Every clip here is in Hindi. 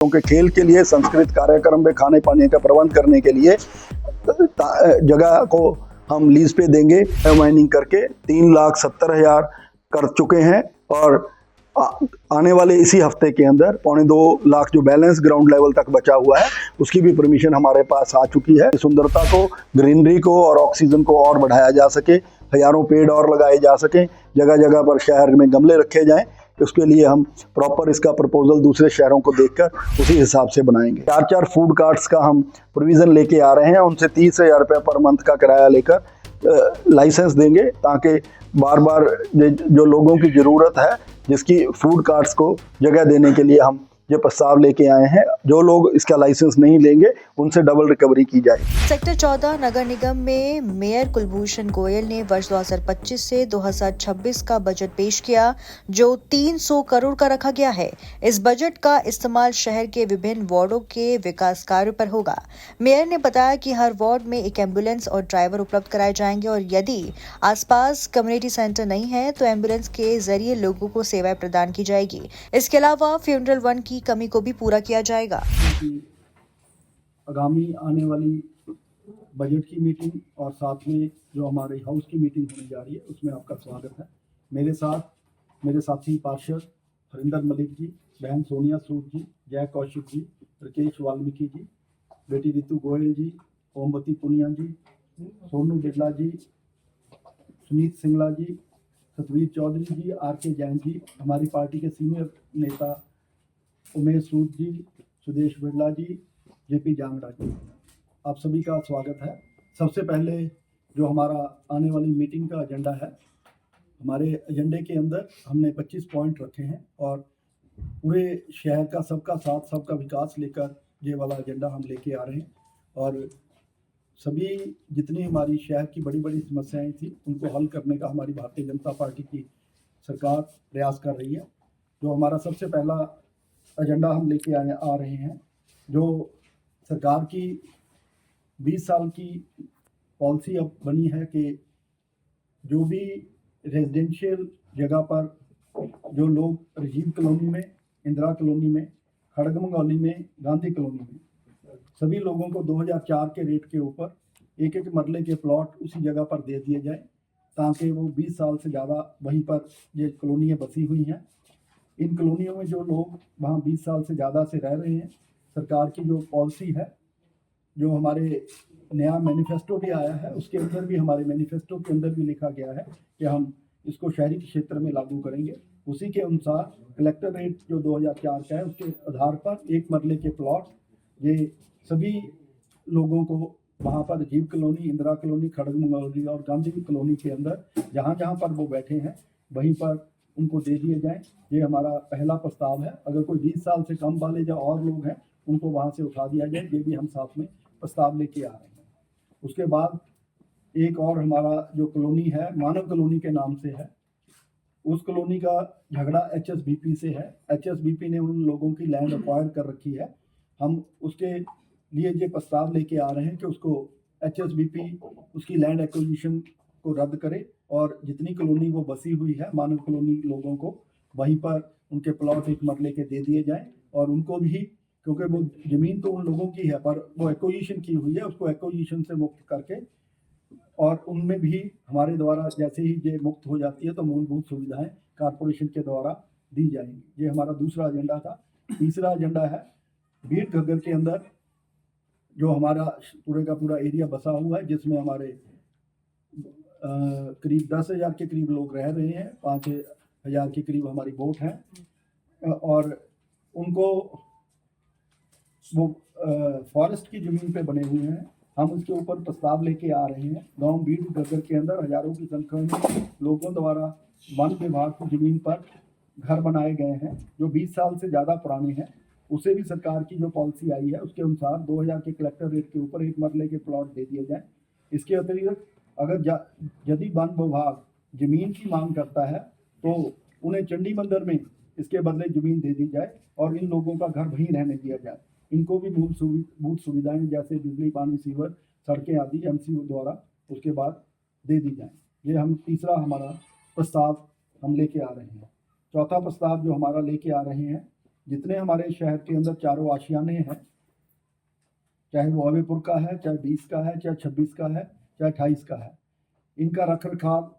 क्योंकि खेल के लिए सांस्कृतिक कार्यक्रम में खाने पानी का प्रबंध करने के लिए जगह को हम लीज पे देंगे। माइनिंग करके 3,70,000 कर चुके हैं और आने वाले इसी हफ्ते के अंदर 2.25 लाख जो बैलेंस ग्राउंड लेवल तक बचा हुआ है उसकी भी परमिशन हमारे पास आ चुकी है। सुंदरता को, ग्रीनरी को और ऑक्सीजन को और बढ़ाया जा सके, हजारों पेड़ और लगाए जा सकें, जगह जगह पर शहर में गमले रखे जाएं। उसके लिए हम प्रॉपर इसका प्रपोजल दूसरे शहरों को देखकर उसी हिसाब से बनाएंगे। 4 फूड कार्ट्स का हम प्रोविज़न लेके आ रहे हैं, उनसे 30,000 रुपये पर मंथ का किराया लेकर लाइसेंस देंगे ताकि बार बार जो लोगों की ज़रूरत है जिसकी फूड कार्ट्स को जगह देने के लिए हम ये प्रस्ताव लेके आए हैं, जो लोग इसका लाइसेंस नहीं लेंगे उनसे डबल रिकवरी की जाए। सेक्टर 14 नगर निगम में मेयर कुलभूषण गोयल ने वर्ष 2025 से 2026 का बजट पेश किया जो 300 करोड़ का रखा गया है। इस बजट का इस्तेमाल शहर के विभिन्न वार्डों के विकास कार्य पर होगा। मेयर ने बताया कि हर वार्ड में एक एम्बुलेंस और ड्राइवर उपलब्ध कराए जाएंगे और यदि आसपास कम्युनिटी सेंटर नहीं है तो एम्बुलेंस के जरिए लोगों को सेवाएं प्रदान की जाएगी। इसके अलावा फ्यूनरल वन की कमी को भी पूरा किया जाएगा। आगामी आने वाली बजट की मीटिंग और साथ में जो हमारे हाउस की मीटिंग होने जा रही है उसमें आपका स्वागत है। मेरे साथ मेरे साथी पार्षद हरिंदर मलिक जी, बहन सोनिया सूद जी, जय कौशिक जी, राकेश वाल्मीकि जी, बेटी रितु गोयल जी, ओमवती पुनिया जी, सोनू बिरला जी, सुनीत सिंगला जी, सतवीर चौधरी जी, आर.के. जैन जी, हमारी पार्टी के सीनियर नेता उमेश सूद जी, सुदेश बिरला जी, जेपी जांगड़ा जी, आप सभी का स्वागत है। सबसे पहले जो हमारा आने वाली मीटिंग का एजेंडा है, हमारे एजेंडे के अंदर हमने 25 पॉइंट रखे हैं और पूरे शहर का सबका साथ सबका विकास लेकर ये वाला एजेंडा हम लेके आ रहे हैं और सभी जितनी हमारी शहर की बड़ी बड़ी समस्याएं थी उनको हल करने का हमारी भारतीय जनता पार्टी की सरकार प्रयास कर रही है। जो हमारा सबसे पहला एजेंडा हम लेके आ रहे हैं, जो सरकार की 20 साल की पॉलिसी अब बनी है कि जो भी रेजिडेंशियल जगह पर जो लोग राजीव कॉलोनी में, इंदिरा कॉलोनी में, खड़गम कॉलोनी में, गांधी कॉलोनी में सभी लोगों को 2004 के रेट के ऊपर एक एक मरले के प्लॉट उसी जगह पर दे दिए जाए ताकि वो 20 साल से ज़्यादा वहीं पर ये कॉलोनियाँ बसी हुई हैं। इन कॉलोनियों में जो लोग वहाँ 20 साल से ज़्यादा से रह रहे हैं, सरकार की जो पॉलिसी है, जो हमारे नया मैनिफेस्टो भी आया है उसके अंदर भी, हमारे मैनिफेस्टो के अंदर भी लिखा गया है कि हम इसको शहरी क्षेत्र में लागू करेंगे। उसी के अनुसार कलेक्टर रेट जो 2004 का है उसके आधार पर एक मरले के प्लॉट ये सभी लोगों को वहाँ पर Rajiv colony, Indira colony, Khadgam colony और गांधी कॉलोनी के अंदर जहाँ जहाँ पर वो बैठे हैं वहीं पर उनको दे दिए जाएं। ये हमारा पहला प्रस्ताव है। अगर कोई 20 साल से कम वाले जो और लोग हैं उनको वहाँ से उठा दिया जाए, ये भी हम साथ में प्रस्ताव लेके आ रहे हैं। उसके बाद एक और हमारा जो कॉलोनी है मानव कॉलोनी के नाम से है, उस कॉलोनी का झगड़ा HSBP से है। HSBP ने उन लोगों की लैंड एक्वायर कर रखी है। हम उसके लिए ये प्रस्ताव लेके आ रहे हैं कि उसको HSBP उसकी लैंड एक्विजिशन को रद्द करे और जितनी कॉलोनी वो बसी हुई है मानव कॉलोनी लोगों को वहीं पर उनके प्लॉट एक मरले के दे दिए जाएं और उनको भी, क्योंकि वो ज़मीन तो उन लोगों की है पर वो एक्विजिशन की हुई है, उसको एक्विजिशन से मुक्त करके और उनमें भी हमारे द्वारा जैसे ही ये मुक्त हो जाती है तो मूलभूत सुविधाएं कॉरपोरेशन के द्वारा दी जाएंगी। ये हमारा दूसरा एजेंडा था। तीसरा एजेंडा है भीड़ घग्गर के अंदर जो हमारा पूरे का पूरा एरिया बसा हुआ है जिसमें हमारे करीब 10,000 के करीब लोग रह रहे हैं, 5,000 के करीब हमारी बोट हैं और उनको वो फॉरेस्ट की ज़मीन पे बने हुए हैं। हम उसके ऊपर प्रस्ताव लेके आ रहे हैं। गांव भीड़ घग्गर के अंदर हजारों की संख्या में लोगों द्वारा वन विभाग की ज़मीन पर घर बनाए गए हैं जो 20 साल से ज़्यादा पुराने हैं। उसे भी सरकार की जो पॉलिसी आई है उसके अनुसार 2000 के कलेक्टर रेट के ऊपर एक मरले के प्लॉट दे दिए जाएं। इसके अतिरिक्त अगर यदि वन विभाग ज़मीन की मांग करता है तो उन्हें चंडी मंदिर में इसके बदले ज़मीन दे दी जाए और इन लोगों का घर वहीं रहने दिया जाए। इनको भी मूलभूत सुविधाएं जैसे बिजली, पानी, सीवर, सड़कें आदि MCO द्वारा उसके बाद दे दी जाएं। ये हम तीसरा हमारा प्रस्ताव हम लेके आ रहे हैं। चौथा प्रस्ताव जो हमारा लेके आ रहे हैं जितने हमारे शहर के अंदर चारों आशियाने हैं, चाहे वो अवेपुर का है, चाहे 20 का है, चाहे 26 का है, चाहे 28 का है, इनका रख रखाव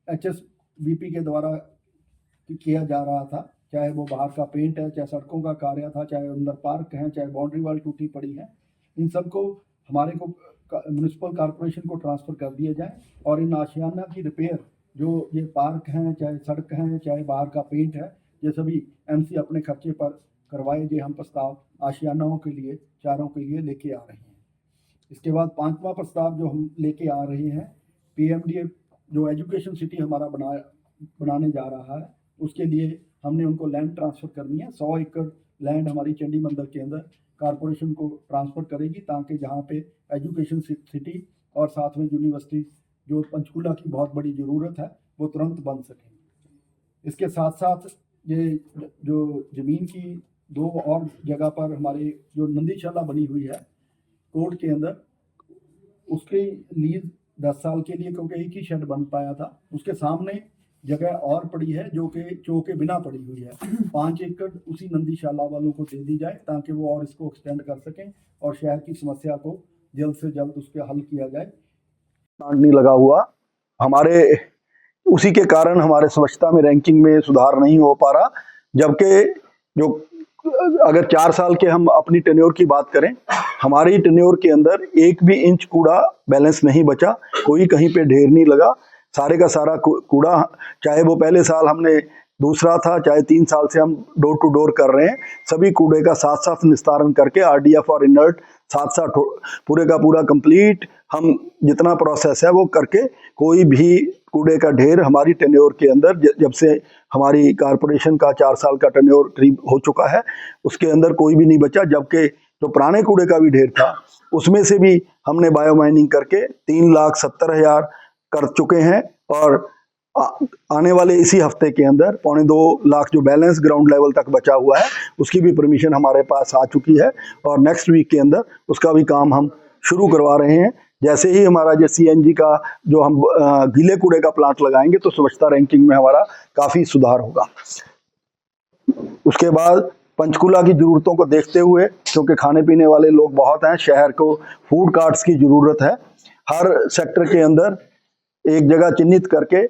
HSBP के द्वारा किया जा रहा था। चाहे वो बाहर का पेंट है, चाहे सड़कों का कार्य था, चाहे अंदर पार्क हैं, चाहे बाउंड्री वॉल टूटी पड़ी है, इन सबको हमारे को म्यूनिसिपल कॉर्पोरेशन को ट्रांसफ़र कर दिया जाए और इन आशियाना की रिपेयर, जो ये पार्क हैं, चाहे सड़क हैं, चाहे बाहर का पेंट है, ये सभी MC अपने खर्चे पर करवाए। जो हम प्रस्ताव आशियानाओं के लिए, चारों के लिए लेके आ रहे हैं। इसके बाद 5वां प्रस्ताव जो हम लेके आ रहे हैं, PMDA जो एजुकेशन सिटी हमारा बनाने जा रहा है, उसके लिए हमने उनको लैंड ट्रांसफ़र करनी है। 100 एकड़ लैंड हमारी चंडी मंदिर के अंदर कॉरपोरेशन को ट्रांसफ़र करेगी, ताकि जहाँ पे एजुकेशन सिटी और साथ में यूनिवर्सिटी, जो पंचकूला की बहुत बड़ी ज़रूरत है, वो तुरंत बन सकें। इसके साथ साथ ये जो ज़मीन की 2 और जगह पर हमारे जो नंदीशाला बनी हुई है कोर्ट के अंदर, उसकी लीज 10 साल के लिए, क्योंकि एक ही शेड बन पाया था, उसके सामने जगह और पड़ी है जो कि चौके बिना पड़ी हुई है। 5 एकड़ उसी नंदीशाला वालों को दे दी जाए, ताकि वो और इसको एक्सटेंड कर सकें और शहर की समस्या को जल्द से जल्द उसके हल किया जाए। प्लांट नहीं लगा हुआ, हमारे उसी के कारण हमारे स्वच्छता में रैंकिंग में सुधार नहीं हो पा रहा। जबकि जो अगर 4 साल के हम अपनी टेन्योर की बात करें, हमारी टेन्योर के अंदर 1 भी इंच कूड़ा बैलेंस नहीं बचा, कोई कहीं पे ढेर नहीं लगा। सारे का सारा कूड़ा, चाहे वो पहले साल हमने दूसरा था, चाहे 3 साल से हम डोर टू डोर कर रहे हैं, सभी कूड़े का साथ साथ निस्तारण करके RDF और इनर्ट साथ साथ पूरे का पूरा कंप्लीट हम जितना प्रोसेस है वो करके, कोई भी कूड़े का ढेर हमारी टेन्योर के अंदर, जब से हमारी कारपोरेशन का 4 साल का टेन्योर करीब हो चुका है, उसके अंदर कोई भी नहीं बचा। जबकि जो पुराने कूड़े का भी ढेर था, उसमें से भी हमने बायो माइनिंग करके 3,70,000 कर चुके हैं और आने वाले इसी हफ्ते के अंदर 2.25 लाख जो बैलेंस ग्राउंड लेवल तक बचा हुआ है, उसकी भी परमिशन हमारे पास आ चुकी है और नेक्स्ट वीक के अंदर उसका भी काम हम शुरू करवा रहे हैं। जैसे ही हमारा जो CNG का जो हम गीले कूड़े का प्लांट लगाएंगे, तो स्वच्छता रैंकिंग में हमारा काफ़ी सुधार होगा। उसके बाद पंचकूला की ज़रूरतों को देखते हुए, क्योंकि खाने पीने वाले लोग बहुत हैं, शहर को फूड कार्ट्स की ज़रूरत है। हर सेक्टर के अंदर एक जगह चिन्हित करके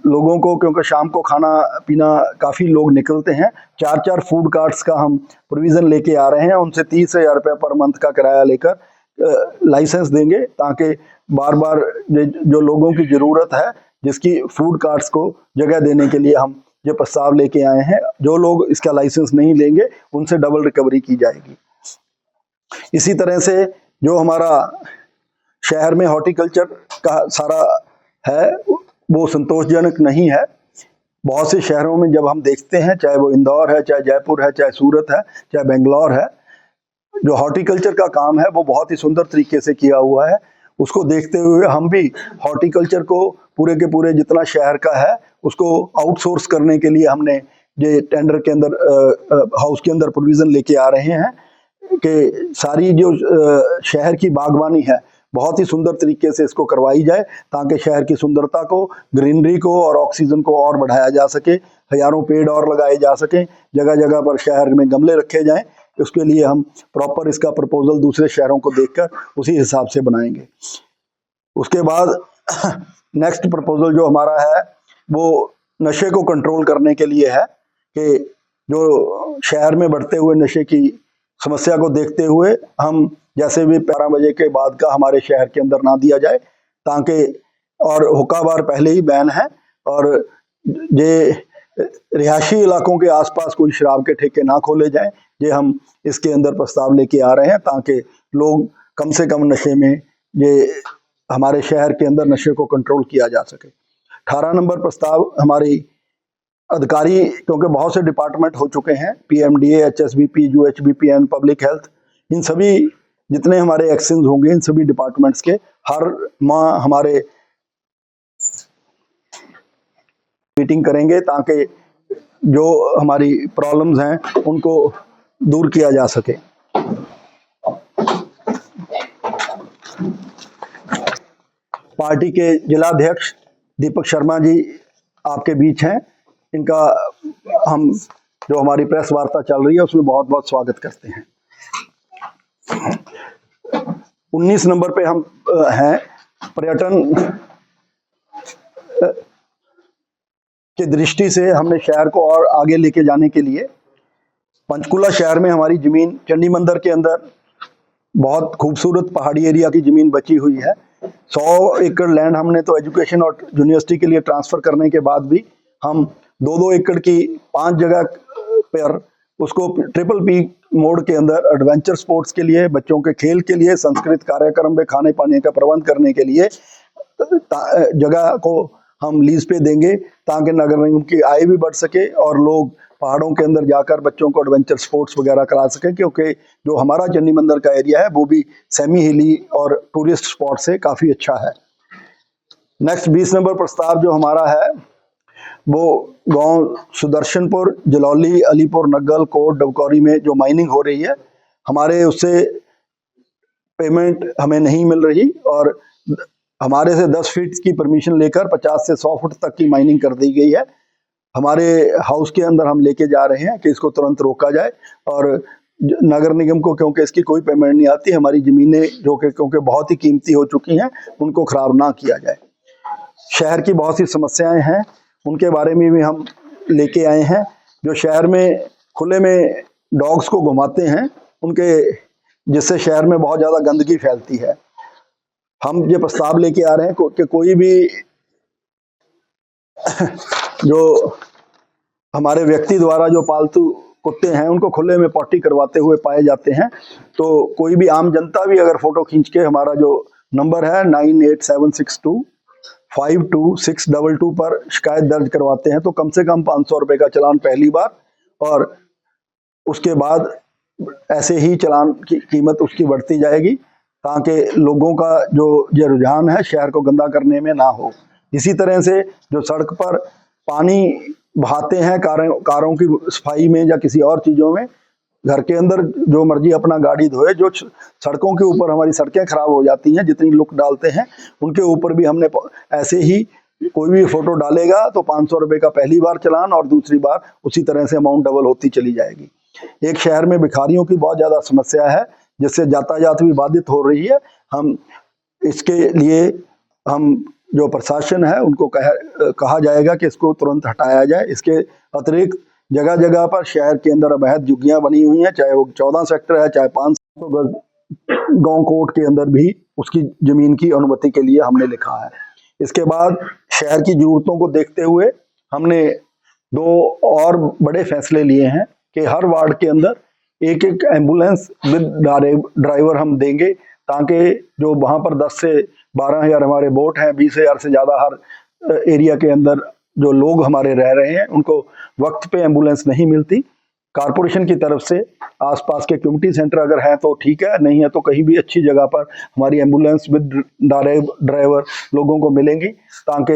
लोगों को, क्योंकि शाम को खाना पीना काफ़ी लोग निकलते हैं, 4-4 फूड कार्ट्स का हम प्रोविज़न लेके आ रहे हैं। उनसे 30,000 रुपये पर मंथ का किराया लेकर लाइसेंस देंगे, ताकि बार बार जो लोगों की ज़रूरत है, जिसकी फूड कार्ट्स को जगह देने के लिए हम ये प्रस्ताव लेके आए हैं। जो लोग इसका लाइसेंस नहीं लेंगे, उनसे डबल रिकवरी की जाएगी। इसी तरह से जो हमारा शहर में हॉर्टिकल्चर का सारा है, वो संतोषजनक नहीं है। बहुत से शहरों में जब हम देखते हैं, चाहे वो इंदौर है, चाहे जयपुर है, चाहे सूरत है, चाहे बेंगलोर है, जो हॉर्टिकल्चर का काम है वो बहुत ही सुंदर तरीके से किया हुआ है। उसको देखते हुए हम भी हॉर्टिकल्चर को पूरे के पूरे जितना शहर का है, उसको आउटसोर्स करने के लिए हमने ये टेंडर के अंदर, हाउस के अंदर प्रोविज़न लेके आ रहे हैं कि सारी जो शहर की बागवानी है, बहुत ही सुंदर तरीके से इसको करवाई जाए, ताकि शहर की सुंदरता को, ग्रीनरी को और ऑक्सीजन को और बढ़ाया जा सके। हज़ारों पेड़ और लगाए जा सकें, जगह जगह पर शहर में गमले रखे जाएं। उसके लिए हम प्रॉपर इसका प्रपोजल दूसरे शहरों को देखकर उसी हिसाब से बनाएंगे। उसके बाद नेक्स्ट प्रपोजल जो हमारा है, वो नशे को कंट्रोल करने के लिए है कि जो शहर में बढ़ते हुए नशे की समस्या को देखते हुए हम जैसे भी 12 बजे के बाद का हमारे शहर के अंदर ना दिया जाए, ताकि, और हुक्का बार पहले ही बैन है, और ये रिहायशी इलाकों के आसपास कोई शराब के ठेके ना खोले जाएं। ये हम इसके अंदर प्रस्ताव लेके आ रहे हैं, ताकि लोग कम से कम नशे में, ये हमारे शहर के अंदर नशे को कंट्रोल किया जा सके। 18 नंबर प्रस्ताव हमारी अधिकारी, क्योंकि बहुत से डिपार्टमेंट हो चुके हैं, PMDA, HSBP, UHBP and public health, इन सभी जितने हमारे एक्शंस होंगे, इन सभी डिपार्टमेंट्स के हर माह हमारे मीटिंग करेंगे, ताकि जो हमारी प्रॉब्लम्स हैं उनको दूर किया जा सके। पार्टी के जिलाध्यक्ष दीपक शर्मा जी आपके बीच हैं, इनका हम जो हमारी प्रेस वार्ता चल रही है उसमें बहुत बहुत स्वागत करते हैं। 19 नंबर पे हम हैं पर्यटन की दृष्टि से हमने शहर को और आगे लेके जाने के लिए पंचकुला शहर में हमारी जमीन चंडी मंदिर के अंदर बहुत खूबसूरत पहाड़ी एरिया की जमीन बची हुई है। 100 एकड़ लैंड हमने तो एजुकेशन और यूनिवर्सिटी के लिए ट्रांसफर करने के बाद भी हम 2-2 एकड़ की 5 जगह पर उसको ट्रिपल पी मोड के अंदर एडवेंचर स्पोर्ट्स के लिए, बच्चों के खेल के लिए, सांस्कृतिक कार्यक्रम में खाने पानी का प्रबंध करने के लिए जगह को हम लीज पे देंगे ताकि नगर निगम की आय भी बढ़ सके और लोग पहाड़ों के अंदर जाकर बच्चों को एडवेंचर स्पोर्ट्स वगैरह करा सकें, क्योंकि जो हमारा चंडी मंदिर का एरिया है वो भी सेमी हिली और टूरिस्ट स्पॉट से काफ़ी अच्छा है। नेक्स्ट 20 नंबर प्रस्ताव जो हमारा है वो गांव सुदर्शनपुर, जलौली, अलीपुर, नग्गल, कोट, डबकौरी में जो माइनिंग हो रही है, हमारे उससे पेमेंट हमें नहीं मिल रही और हमारे से 10 फीट की परमिशन लेकर 50 से 100 फुट तक की माइनिंग कर दी गई है। हमारे हाउस के अंदर हम लेके जा रहे हैं कि इसको तुरंत रोका जाए और नगर निगम को, क्योंकि इसकी कोई पेमेंट नहीं आती, हमारी ज़मीनें जो कि क्योंकि बहुत ही कीमती हो चुकी हैं उनको खराब ना किया जाए। शहर की बहुत सी समस्याएं हैं, उनके बारे में भी हम लेके आए हैं। जो शहर में खुले में डॉग्स को घुमाते हैं उनके, जिससे शहर में बहुत ज़्यादा गंदगी फैलती है। हम ये प्रस्ताव लेके आ रहे हैं कि कोई भी जो हमारे व्यक्ति द्वारा जो पालतू कुत्ते हैं उनको खुले में पॉटी करवाते हुए पाए जाते हैं, तो कोई भी आम जनता भी अगर फोटो खींच के हमारा जो नंबर है 9876252622 पर शिकायत दर्ज करवाते हैं तो कम से कम 500 रुपये का चालान पहली बार और उसके बाद ऐसे ही चालान की कीमत उसकी बढ़ती जाएगी ताकि लोगों का जो ये रुझान है शहर को गंदा करने में ना हो। इसी तरह से जो सड़क पर पानी बहाते हैं कारों की सफाई में या किसी और चीज़ों में, घर के अंदर जो मर्जी अपना गाड़ी धोए, जो सड़कों के ऊपर हमारी सड़कें खराब हो जाती हैं, जितनी लुक डालते हैं उनके ऊपर भी हमने ऐसे ही कोई भी फोटो डालेगा तो 500 रुपये का पहली बार चालान और दूसरी बार उसी तरह से अमाउंट डबल होती चली जाएगी। एक शहर में भिखारियों की बहुत ज़्यादा समस्या है जिससे यातायात भी बाधित हो रही है। हम इसके लिए हम जो प्रशासन है उनको कहा जाएगा कि इसको तुरंत हटाया जाए। इसके अतिरिक्त जगह जगह पर शहर के अंदर अवैध झुग्गियां बनी हुई हैं, चाहे वो 14 सेक्टर है चाहे 500 गज गांव कोट के अंदर भी उसकी जमीन की अनुमति के लिए हमने लिखा है। इसके बाद शहर की जरूरतों को देखते हुए हमने 2 और बड़े फैसले लिए हैं कि हर वार्ड के अंदर एक एम्बुलेंस विद ड्राइवर हम देंगे ताकि जो वहाँ पर 10 से 12 हज़ार हमारे बोट हैं, 20 हज़ार से ज़्यादा हर एरिया के अंदर जो लोग हमारे रह रहे हैं उनको वक्त पे एम्बुलेंस नहीं मिलती। कारपोरेशन की तरफ से आसपास के कम्युनिटी सेंटर अगर हैं तो ठीक है, नहीं है तो कहीं भी अच्छी जगह पर हमारी एम्बुलेंस विद ड्राइवर लोगों को मिलेंगी ताकि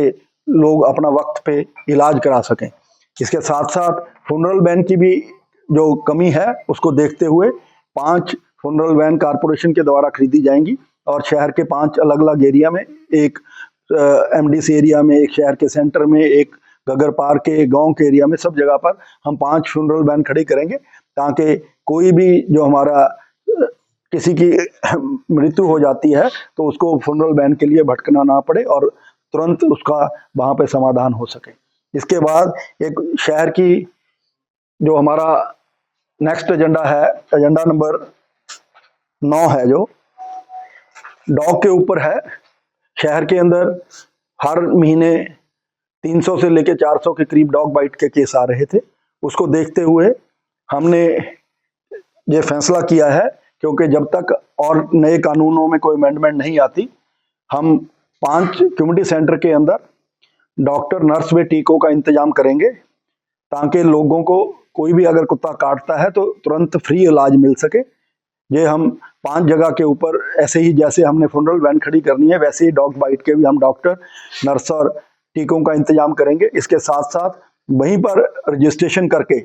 लोग अपना वक्त पे इलाज करा सकें। इसके साथ साथ फ्यूनरल वैन की भी जो कमी है उसको देखते हुए 5 फ्यूनरल वैन कारपोरेशन के द्वारा खरीदी जाएंगी और शहर के 5 अलग अलग एरिया में, एक एमडीसी एरिया में, एक शहर के सेंटर में, एक गगर पार्क के गांव के एरिया में, सब जगह पर हम 5 फ्यूनरल वैन खड़ी करेंगे ताकि कोई भी जो हमारा किसी की मृत्यु हो जाती है तो उसको फ्यूनरल वैन के लिए भटकना ना पड़े और तुरंत उसका वहाँ पे समाधान हो सके। इसके बाद एक शहर की जो हमारा नेक्स्ट एजेंडा है, एजेंडा नंबर 9 है, जो डॉग के ऊपर है। शहर के अंदर हर महीने 300 से लेकर 400 के करीब डॉग बाइट के केस आ रहे थे। उसको देखते हुए हमने ये फैसला किया है, क्योंकि जब तक और नए कानूनों में कोई अमेंडमेंट नहीं आती, हम 5 कम्युनिटी सेंटर के अंदर डॉक्टर, नर्स व टीकों का इंतजाम करेंगे ताकि लोगों को कोई भी अगर कुत्ता काटता है तो तुरंत फ्री इलाज मिल सके। ये हम 5 जगह के ऊपर ऐसे ही जैसे हमने फ्यूनरल वैन खड़ी करनी है वैसे ही डॉग बाइट के भी हम डॉक्टर, नर्स और टीकों का इंतजाम करेंगे। इसके साथ साथ वहीं पर रजिस्ट्रेशन करके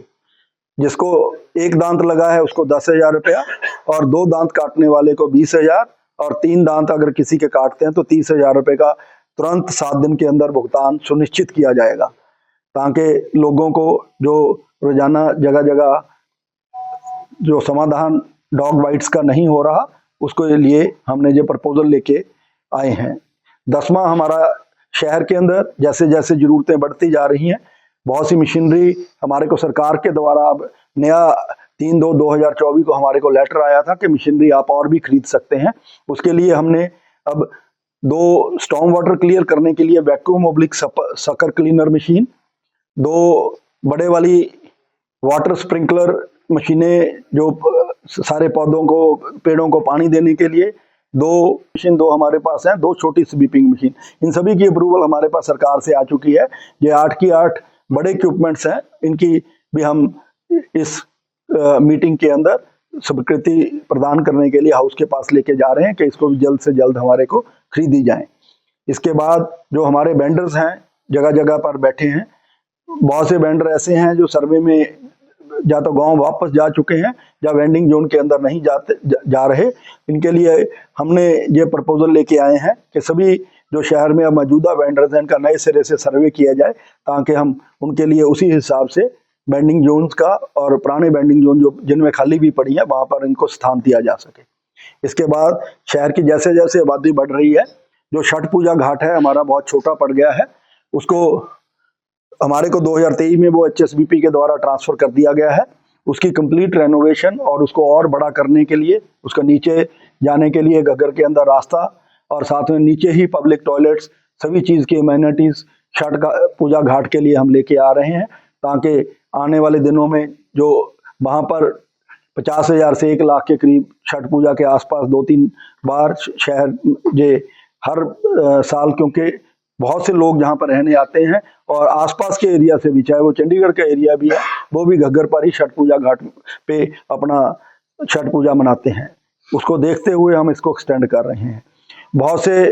जिसको 1 दांत लगा है उसको 10,000 रुपया और 2 दांत काटने वाले को 20,000 और 3 दांत अगर किसी के काटते हैं तो 30,000 रुपये का तुरंत 7 दिन के अंदर भुगतान सुनिश्चित किया जाएगा ताकि लोगों को जो रोजाना जगह जगह जो समाधान डॉग बाइट्स का नहीं हो रहा, उसको लिए हमने ये प्रपोजल लेके आए हैं। 10वां, हमारा शहर के अंदर जैसे जैसे जरूरतें बढ़ती जा रही हैं, बहुत सी मशीनरी हमारे को सरकार के द्वारा अब नया 3/2/2024 को हमारे को लेटर आया था कि मशीनरी आप और भी खरीद सकते हैं। उसके लिए हमने अब 2 स्टॉर्म वाटर क्लियर करने के लिए vacuum oblique sucker cleaner machine, 2 बड़े वाली वाटर स्प्रिंकलर मशीनें जो सारे पौधों को, पेड़ों को पानी देने के लिए, 2 हमारे पास हैं, 2 छोटी स्वीपिंग मशीन। इन सभी की अप्रूवल हमारे पास सरकार से आ चुकी है। ये 8 की 8 बड़े इक्विपमेंट्स हैं, इनकी भी हम इस मीटिंग के अंदर स्वीकृति प्रदान करने के लिए हाउस के पास लेके जा रहे हैं कि इसको जल्द से जल्द हमारे को खरीदी जाए। इसके बाद जो हमारे वेंडर्स हैं जगह जगह पर बैठे हैं, बहुत से वेंडर ऐसे हैं जो सर्वे में या तो गांव वापस जा चुके हैं या वेंडिंग जोन के अंदर नहीं जा रहे। इनके लिए हमने ये प्रपोजल लेके आए हैं कि सभी जो शहर में अब मौजूदा वेंडर्स हैं, इनका नए सिरे से सर्वे किया जाए, ताकि हम उनके लिए उसी हिसाब से वेंडिंग जोन्स का और पुराने वेंडिंग जोन जो जिनमें खाली भी पड़ी है, वहाँ पर इनको स्थान दिया जा सके। इसके बाद शहर की जैसे जैसे आबादी बढ़ रही है, जो छठ पूजा घाट है हमारा बहुत छोटा पड़ गया है, उसको हमारे को 2023 में वो HSBP के द्वारा ट्रांसफर कर दिया गया है। उसकी कंप्लीट रेनोवेशन और उसको और बड़ा करने के लिए, उसका नीचे जाने के लिए घग्गर के अंदर रास्ता और साथ में नीचे ही पब्लिक टॉयलेट्स, सभी चीज़ की अमेनिटीज छठ का पूजा घाट के लिए हम लेके आ रहे हैं, ताकि आने वाले दिनों में जो वहाँ पर 50,000 से 1 लाख के करीब छठ पूजा के आसपास 2-3 बार शहर ये हर साल, क्योंकि बहुत से लोग जहाँ पर रहने आते हैं और आसपास के एरिया से भी, चाहे वो चंडीगढ़ का एरिया भी है, वो भी घग्गर पर ही छठ पूजा घाट पे अपना छठ पूजा मनाते हैं। उसको देखते हुए हम इसको एक्सटेंड कर रहे हैं। बहुत से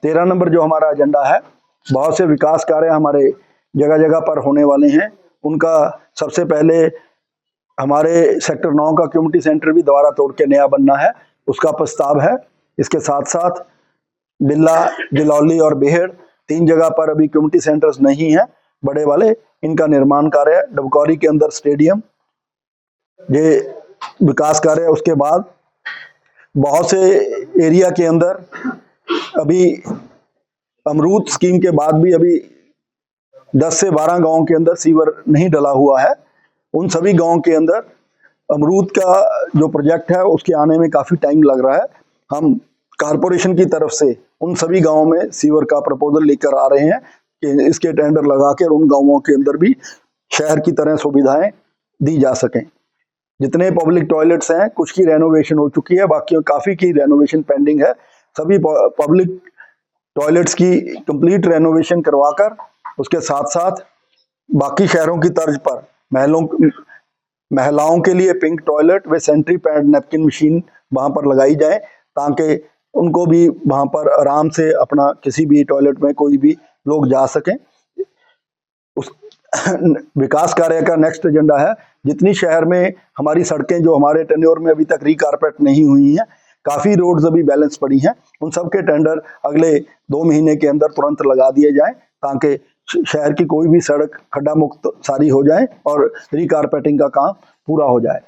13 नंबर जो हमारा एजेंडा है, बहुत से विकास कार्य हमारे जगह जगह पर होने वाले हैं। उनका सबसे पहले हमारे सेक्टर 9 का कम्युनिटी सेंटर भी दोबारा तोड़ के नया बनना है, उसका प्रस्ताव है। इसके साथ साथ बिल्ला, दिलौली और बेहड़ 3 जगह पर अभी कम्युनिटी सेंटर्स नहीं है बड़े वाले, इनका निर्माण कार्य है। डबकौरी के अंदर स्टेडियम, ये विकास कार्य है। उसके बाद बहुत से एरिया के अंदर अभी अमरूद स्कीम के बाद भी अभी 10 से 12 गांव के अंदर सीवर नहीं डला हुआ है। उन सभी गांव के अंदर अमरूद का जो प्रोजेक्ट है उसके आने में काफ़ी टाइम लग रहा है। हम कारपोरेशन की तरफ से उन सभी गांवों में सीवर का प्रपोजल लेकर आ रहे हैं कि इसके टेंडर लगा कर उन गांवों के अंदर भी शहर की तरह सुविधाएं दी जा सकें। जितने पब्लिक टॉयलेट्स हैं, कुछ की रेनोवेशन हो चुकी है, बाकी काफ़ी की रेनोवेशन पेंडिंग है। सभी पब्लिक टॉयलेट्स की कंप्लीट रेनोवेशन करवाकर उसके साथ साथ बाकी शहरों की तर्ज पर महिलाओं के लिए पिंक टॉयलेट व सेंट्री पैड नैपकिन मशीन वहाँ पर लगाई जाए, ताकि उनको भी वहाँ पर आराम से अपना किसी भी टॉयलेट में कोई भी लोग जा सकें। उस विकास कार्य का नेक्स्ट एजेंडा है, जितनी शहर में हमारी सड़कें जो हमारे टेन्योर में अभी तक रिकारपेट नहीं हुई हैं, काफ़ी रोड्स अभी बैलेंस पड़ी हैं, उन सब के टेंडर अगले 2 महीने के अंदर तुरंत लगा दिए जाएं, ताकि शहर की कोई भी सड़क खड्डा मुक्त सारी हो जाए और रिकारपेटिंग का काम पूरा हो जाए।